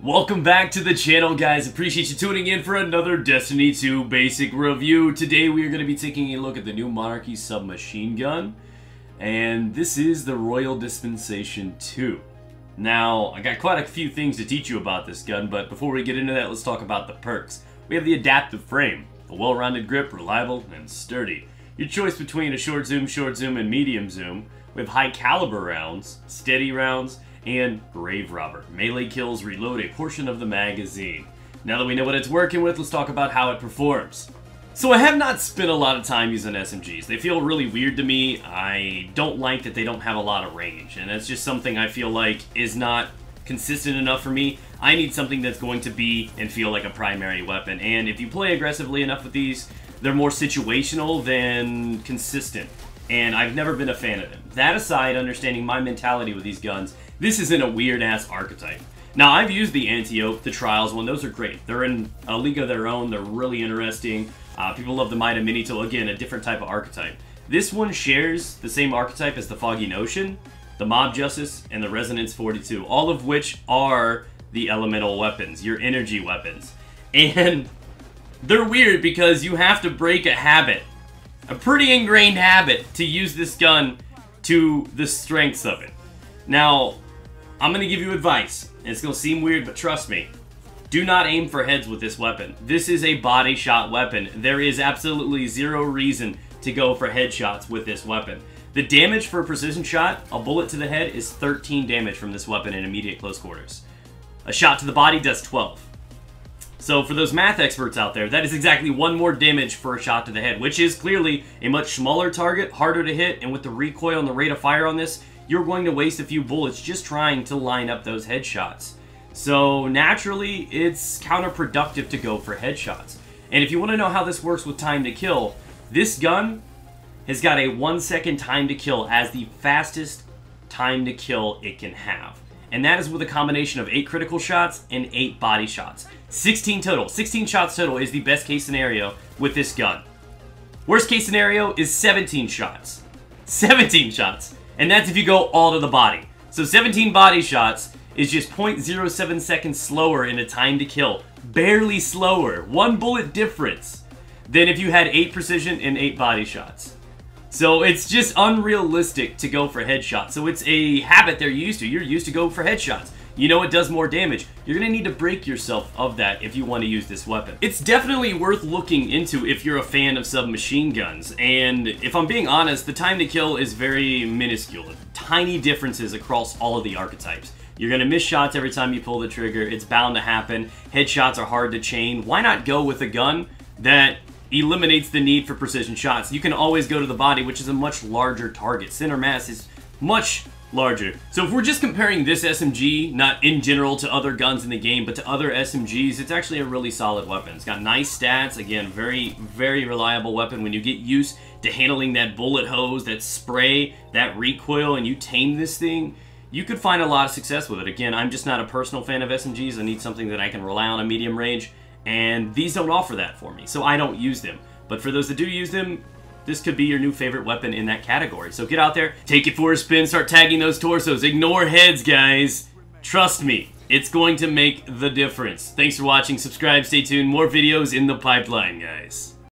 Welcome back to the channel, guys. Appreciate you tuning in for another Destiny 2 basic review. Today we are going to be taking a look at the new Monarchy submachine gun, and this is the Royal Dispensation 2. Now, I got quite a few things to teach you about this gun, but before we get into that, let's talk about the perks. We have the adaptive frame, a well-rounded grip, reliable and sturdy. Your choice between a short zoom, and medium zoom. We have high caliber rounds, steady rounds, and Grave Robber. Melee kills reload a portion of the magazine. Now that we know what it's working with, let's talk about how it performs. So I have not spent a lot of time using SMGs. They feel really weird to me. I don't like that they don't have a lot of range, and that's just something I feel like is not consistent enough for me. I need something that's going to be and feel like a primary weapon, and if you play aggressively enough with these, they're more situational than consistent, and I've never been a fan of them. That aside, understanding my mentality with these guns, this isn't a weird-ass archetype. Now, I've used the Antelope, the Trials one. Those are great. They're in a league of their own. They're really interesting. People love the Mida Minito. Again, a different type of archetype. This one shares the same archetype as the Foggy Notion, the Mob Justice, and the Resonance 42, all of which are the elemental weapons, your energy weapons. And they're weird because you have to break a habit, a pretty ingrained habit, to use this gun to the strengths of it. Now, I'm going to give you advice. It's going to seem weird, but trust me. Do not aim for heads with this weapon. This is a body shot weapon. There is absolutely zero reason to go for headshots with this weapon. The damage for a precision shot, a bullet to the head, is 13 damage from this weapon in immediate close quarters. A shot to the body does 12. So for those math experts out there, that is exactly one more damage for a shot to the head, which is clearly a much smaller target, harder to hit, and with the recoil and the rate of fire on this, you're going to waste a few bullets just trying to line up those headshots. So naturally, it's counterproductive to go for headshots. And if you want to know how this works with time to kill, this gun has got a 1 second time to kill as the fastest time to kill it can have. And that is with a combination of 8 critical shots and 8 body shots. 16 total. 16 shots total is the best case scenario with this gun. Worst case scenario is 17 shots. 17 shots. And that's if you go all to the body. So 17 body shots is just 0.07 seconds slower in a time to kill. Barely slower. 1 bullet difference than if you had 8 precision and 8 body shots. So it's just unrealistic to go for headshots. So it's a habit they're used to. You're used to go for headshots. You know it does more damage. You're going to need to break yourself of that if you want to use this weapon. It's definitely worth looking into if you're a fan of submachine guns. And if I'm being honest, the time to kill is very minuscule. Tiny differences across all of the archetypes. You're going to miss shots every time you pull the trigger. It's bound to happen. Headshots are hard to chain. Why not go with a gun that eliminates the need for precision shots? You can always go to the body, which is a much larger target. Center mass is much larger. So if we're just comparing this SMG, not in general to other guns in the game, but to other SMGs, it's actually a really solid weapon. It's got nice stats. Again, very, very reliable weapon. When you get used to handling that bullet hose, that spray, that recoil, and you tame this thing, you could find a lot of success with it. Again, I'm just not a personal fan of SMGs. I need something that I can rely on a medium range, and these don't offer that for me, so I don't use them. But for those that do use them, this could be your new favorite weapon in that category. So get out there, take it for a spin, start tagging those torsos. Ignore heads, guys. Trust me, it's going to make the difference. Thanks for watching. Subscribe, stay tuned. More videos in the pipeline, guys.